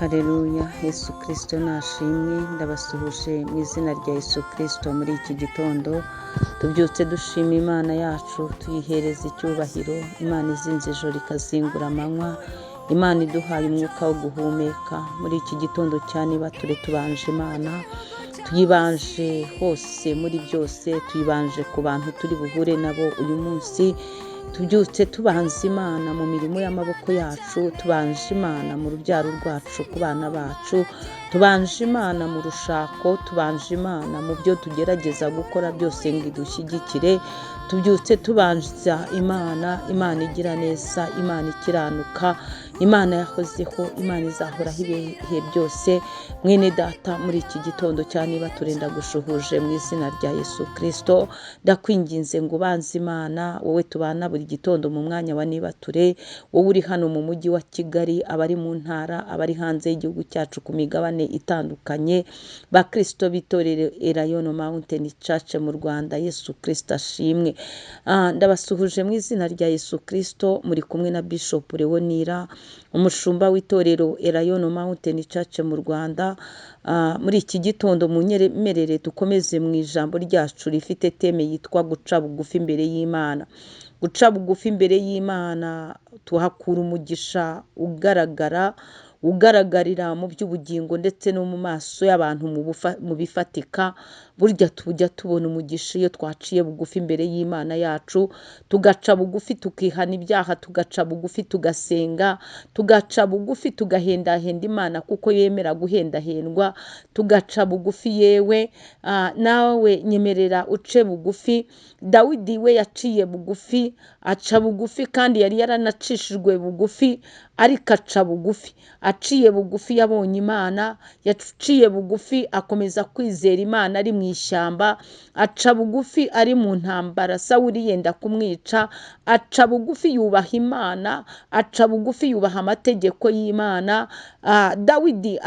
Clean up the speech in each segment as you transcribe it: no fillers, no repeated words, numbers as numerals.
Haleluya, Yesu Kristo nashimwe. Ndabasuhuje mu izina rya Yesu Kristo. Muri iki gitondo tubyutse dushima Imana yacu, tuyihereza icyubahiro. Imana izinze ijoro ikazingura amanywa, Imana iduhaye umwuka wo guhumeka. Muri iki gitondo cyane bature tubanje Imana, tuyibanje hose muri byose, tuyibanje ku bantu turi buhure nabo uyu munsi. Tubyutse tubanza Imana mu mirimo y'amaboko yacu, tubanje Imana mu rubyaro rwacu ku bana bacu, tubanje Imana mu rushako, tubanje Imana mu byo tugerageza gukora byose ngo idushyigikire. Tubyutse tubanza Imana, Imana igira neza, Imana ikiranuka, Imana yahozeho, Imana izahoraho ibihe byose. Mwene data, muri iki gitondo cyane baturenda gushuhuje mu izina rya Yesu Kristo. Ndakwinginze ngo ubanze Imana, wowe tubana buri gitondo mu mwanya wa nibature, wowe uri hano mu mujyi wa Kigali, abari mu ntara, abari hanze y'igihugu cyacu ku migabane itandukanye, bakristo bitorere Elayono Mountain Church mu Rwanda. Yesu Kristo ashimwe. Ndabasuhuje mu izina rya Yesu Kristo. Muri kumwe na Bishop Leonira, umushumba w'itorero Elayono Mountain Church mu Rwanda. Muri iki gitondo munyemerere dukomeze mu ijambo ryacu rifite teme yitwa guca bugufi imbere y'Imana. Guca bugufi imbere y'Imana tuhakura umugisha ugaragarira mu by'ubugingo ndetse no mu maso y'abantu mu bifatika. Burya tujya tubona umugisha iyo twaciye bugufi imbere y'Imana yacu, tugaca bugufi tukihana ibyaha, tugaca bugufi tugasenga, tugaca bugufi tugahendahenda Imana kuko yemera guhendahendwa, tugaca bugufi. Yewe nawe nyemerera uce bugufi. Dawidi we yaciye bugufi, aca bugufi kandi yari yaranacishijwe bugufi, ariko aca bugufi. Aciye bugufi yabonye Imana, yaciye bugufi akomeza kwizera Imana ari mu ishyamba, aca bugufi ari mu ntambara Sawuli yenda kumwica, aca bugufi yubaha Imana, aca bugufi yubaha amategeko y'Imana. Dawidi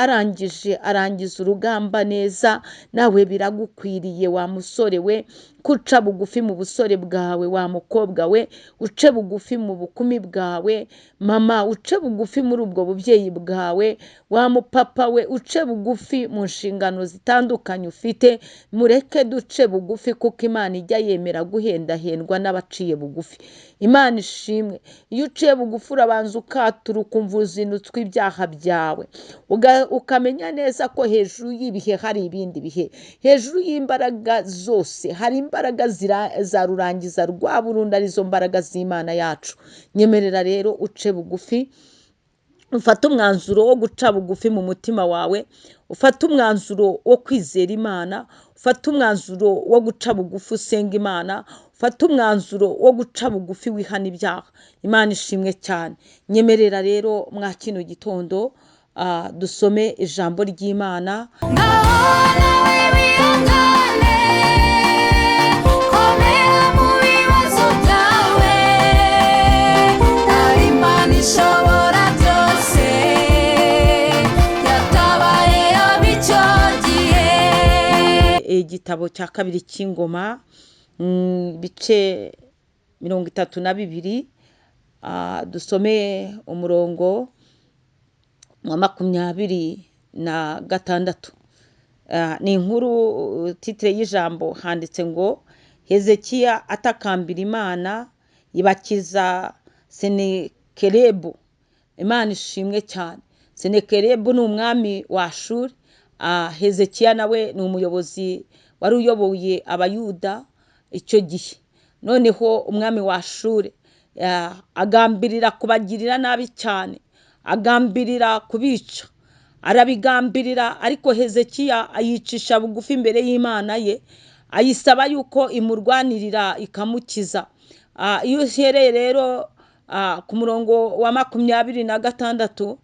arangiza urugamba neza. Nawe biragukwiriye wa musore we, kuca bugufi mu busore bwawe, wa mukobwa we uce bugufi mu bukumi bwawe, mama uce bugufi muri ubwo bubyeyi bwawe, wa mupapa we uce bugufi mu nshingano zitandukanye ufite. Mureke duce bugufi kuko Imana ijya yemera guhendahendwa n'abaciye bugufi. Imana ishimwe. Iyo uciye bugufi urabanza ukatura, ukumva uzinutswe ibyaha byawe, ukamenya neza ko hejuru y'ibihe hari ibindi bihe, hejuru y'imbaraga zose hari imbaraga za rurangiza rwa burundu, arizo mbaraga z'Imana yacu. Nyemerera rero uce bugufi, ufate umwanzuro wo guca bugufi mu mutima wawe, ufate umwanzuro wo kwizera Imana, ufate umwanzuro wo guca bugufi usenga Imana, ufate umwanzuro wo guca bugufi wihana ibyaha. Imana ishimwe cyane. Nyemerera rero mwa kino gitondo dusome ijambo ry'Imana. Igitabo cya kabiri cy'Ingoma, bice 32, dusome umurongo wa 26. Ni inkuru, titre y'ijambo handitse ngo Hezekiya atakambira Imana ibakiza Senekeribu. Imana ishimwe cyane. Senekeribu ni umwami wa Ashuri. Hezekiya nawe ni umuyobozi wari uyoboye abayuda icyo gihe. Noneho umwami wa Ashuri agambirira kubagirira nabi cyane, agambirira kubica, arabigambirira. Ariko Hezekiya ayicisha bugufi imbere y'Imana ye, ayisaba yuko imurwanirira ikamukiza. Iyo uhereye rero ku murongo wa 26,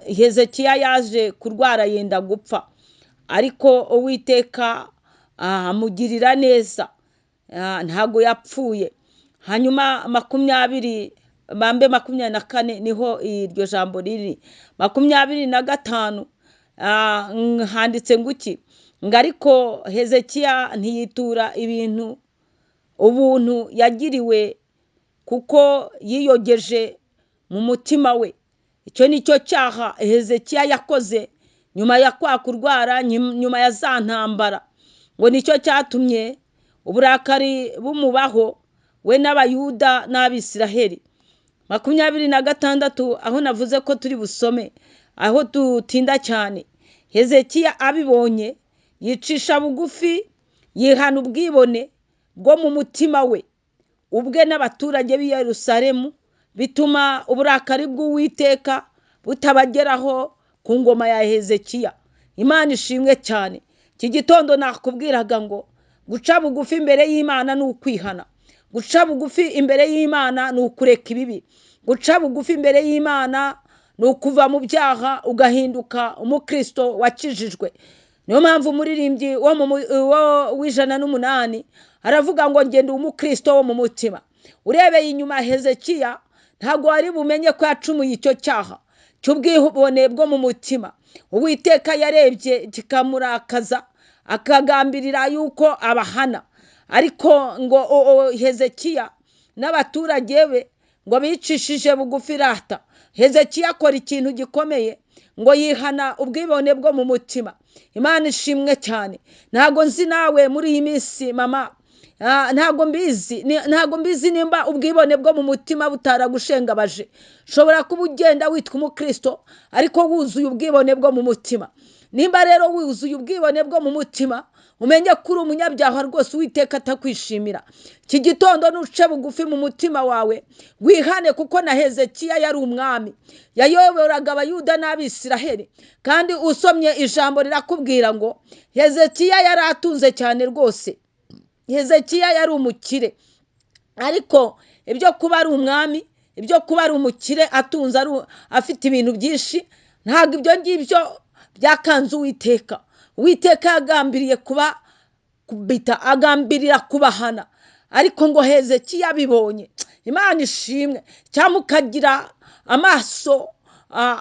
Hezekiya yaje kurwara yenda gupfa, ariko Uwiteka amugirira neza, ntago yapfuye. Hanyuma 24 niho iryo jambo riri. 25 handitse nguki ngo ariko Hezekiya ntiyitura ubuntu yagiriwe, kuko yiyogeje mu mutima we. icyo nicyo cyaha Hezekiya yakoze nyuma ya kwa kurwara, nyuma ya za ntambara, ngo nicyo cyatumye uburakari bumubaho we n'abayuda n'abisiraheli. 26 aho navuze ko turi busome, aho dutinda cyane. Hezekiya abibonye yicisha bugufi, yihana ubwibone bwo mu mutima we ubwe n'abaturage b'i Yerusalemu, bituma uburakari bw'Uwiteka butabageraho ku ngoma ya Hezekiya. Imana ishimwe cyane. Iki gitondo nakubwiraga ngo guca bugufi imbere y'Imana ni ukwihana. Guca bugufi imbere y'Imana ni ukureka ibibi. Guca bugufi imbere y'Imana ni ukuva mu byaha ugahinduka umukristo wakijijwe. Niyo mpamvu umuririmbyi w'108 aravuga ngo ngende umukristo wo mu mutima. Urebeye inyuma Hezekiya ntabwo ari bumenye ko yacumuye icyo cyaha cy'ubwibone bwo mu mutima. Uwiteka yarebye kikamurakaza, akagambirira yuko abahana. Ariko ngo Hezekiya n'abaturage be ngo bicishije bugufi rata. Hezekiya akora ikintu gikomeye, ngo yihana ubwibone bwo mu mutima. Imana ishimwe cyane. Ntago nzi nawe muri iyi minsi mama, ntago mbizi nimba ubwibone bwo mu mutima butaragushengabaje. Shobora kuba ugenda witwa umukristo ariko wuzuye ubwibone bwo mu mutima. Nimba rero wuzuye ubwibone bwo mu mutima, umenye kuri umunyabyaha rwose Uwiteka atakwishimira. Iki gitondo nuce bugufi mu mutima wawe, wihane, kuko na Hezekiya yari umwami, yayoboraga abayuda n'abisiraheli. Kandi usomye ijambo rirakubwira ngo Hezekiya yari atunze cyane rwose. Hezekiya yari umukire, ariko ibyo kuba ari umwami, ibyo kuba ari umukire atunze afite ibintu byinshi, ntabwo ibyo ngibyo byakanze Uwiteka. Uwiteka yagambiriye kubita, agambirira kubahana. Ariko ngo Hezekiya bibonye, Imana ishimwe, cyamukagira amaso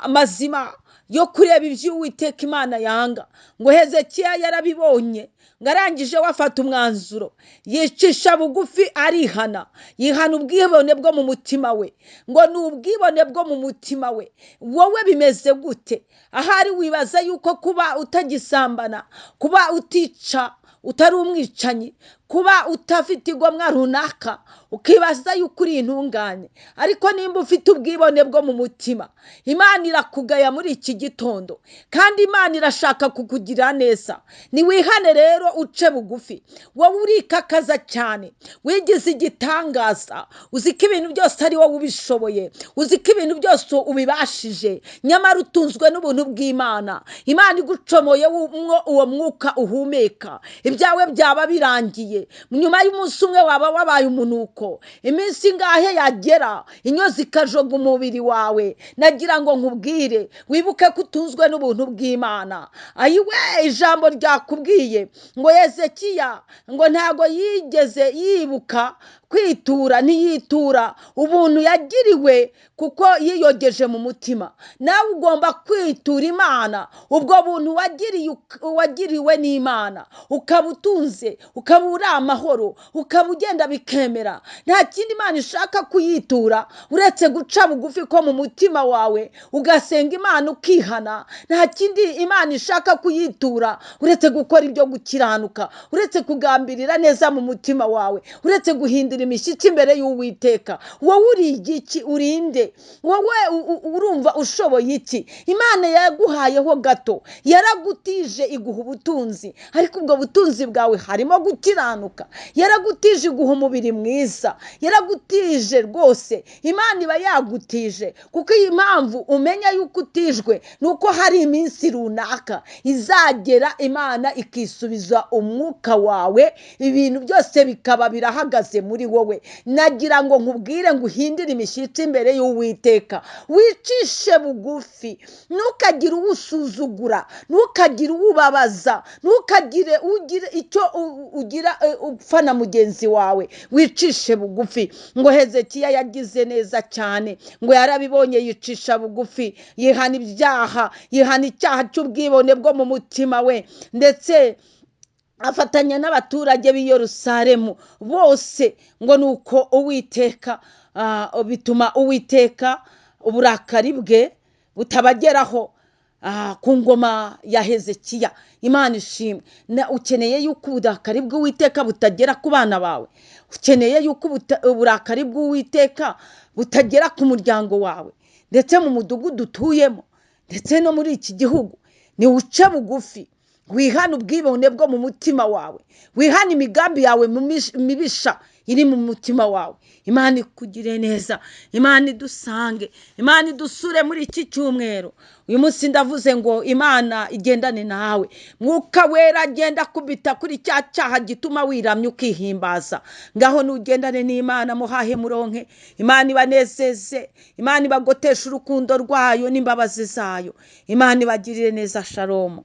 mazima yo kureba ibyo Uwiteka Imana yanga. Ngo Hezekiya yarabibonye, ngarangije wafata umwanzuro, yicisha bugufi arihana, yihana ubwibone bwo mu mutima we. Ngo ni ubwibone bwo mu mutima we. Wowe bimeze gute? Ahari wibaza yuko kuba utagisambana, kuba utica, utari umwicanyi, kuba utafite igomwa runaka, ukibaza yuko uri intungane. Ariko nimba ufite ubwibone bwo mu mutima, Imana irakugaya muri iki gitondo, kandi Imana irashaka kukugira neza. Niwihane rero uce bugufi. Wowe urikakaza cyane, wigize igitangaza, uziko ibintu byose ari wowe ubishoboye, uziko ibintu byose ubibashije, nyamara utunzwe n'ubuntu bw'Imana. Imana igucomoye uwo mwuka uhumeka, ibyawe byaba birangiye. Nyuma y'umunsi umwe waba wabaye umunuko, iminsi ingahe yagera inyo zikajoga umubiri wawe. Nagira ngo nkubwire, wibuke ko utunzwe n'ubuntu bw'Imana. Ayiwe, ijambo ryakubwiye ngo Hezekiya ngo ntago yigeze yibuka kwitura, ntiyitura ubuntu yagiriwe kuko yiyogeje mu mutima. Nawe ugomba kwitura Imana ubwo buntu wagiriwe n'Imana, ukaba utunze, ukaba uri amahoro, ukaba ugenda bikemera. Nta kindi Imana ishaka kuyitura uretse guca bugufi ko mu mutima wawe, ugasenga Imana ukihana. Nta kindi Imana ishaka kuyitura uretse gukora ibyo gukiranuka, uretse kugambirira neza mu mutima wawe, uretse guhindura imishyitsi imbere y'Uwiteka. Wowe uri igiki? Urinde? Wowe urumva ushoboye iki? Imana yaguhayeho gato, yaragutije iguha ubutunzi, ariko ubwo butunzi bwawe harimo gukiranuka. Yaragutije iguha umubiri mwiza, yaragutije rwose. Imana iba yagutije kuko iyi mpamvu umenya yuko utijwe nuko hari iminsi runaka izagera Imana ikisubiza umwuka wawe, ibintu byose bikaba birahagaze muri wowe. Nagira ngo nkubwire ngo uhindire imishyitsi imbere y'Uwiteka, wicishe bugufi, ntukagire uwusuzugura, ntukagire uwubabaza, ntukagire ugire icyo ugira upfa na mugenzi wawe. Wicishe bugufi. Ngo Hezekiya yagize neza cyane, ngo yarabibonye yicisha bugufi, yihana ibyaha, yihana icyaha cy'ubwibone bwo mu mutima we, ndetse afatanya n'abaturage b'i Yerusalemu bose. Ngo nuko Uwiteka bituma Uwiteka uburakari bwe butabageraho ku ngoma ya Hezekiya. Imana ishimwe. Ukeneye yuko uburakari bw'Uwiteka butagera ku bana bawe, ukeneye yuko uburakari bw'Uwiteka butagera ku muryango wawe, ndetse mu mudugudu utuyemo, ndetse no muri iki gihugu. Ni uce bugufi, wihane ubwibone bwo mu mutima wawe, wihane imigambi yawe mibisha iri mu mutima wawe. Imana ikugire neza, Imana idusange, Imana idusure muri iki cyumweru. Uyu munsi ndavuze ngo Imana igendane nawe, Mwuka Wera agenda kubita kuri cya cyaha gituma wiramya ukihimbaza. Ngaho nugendane n'Imana, muhahe muronke, Imana ibanezeze, Imana ibagotesha urukundo rwayo n'imbabazi zayo, Imana ibagirire neza. Shalom.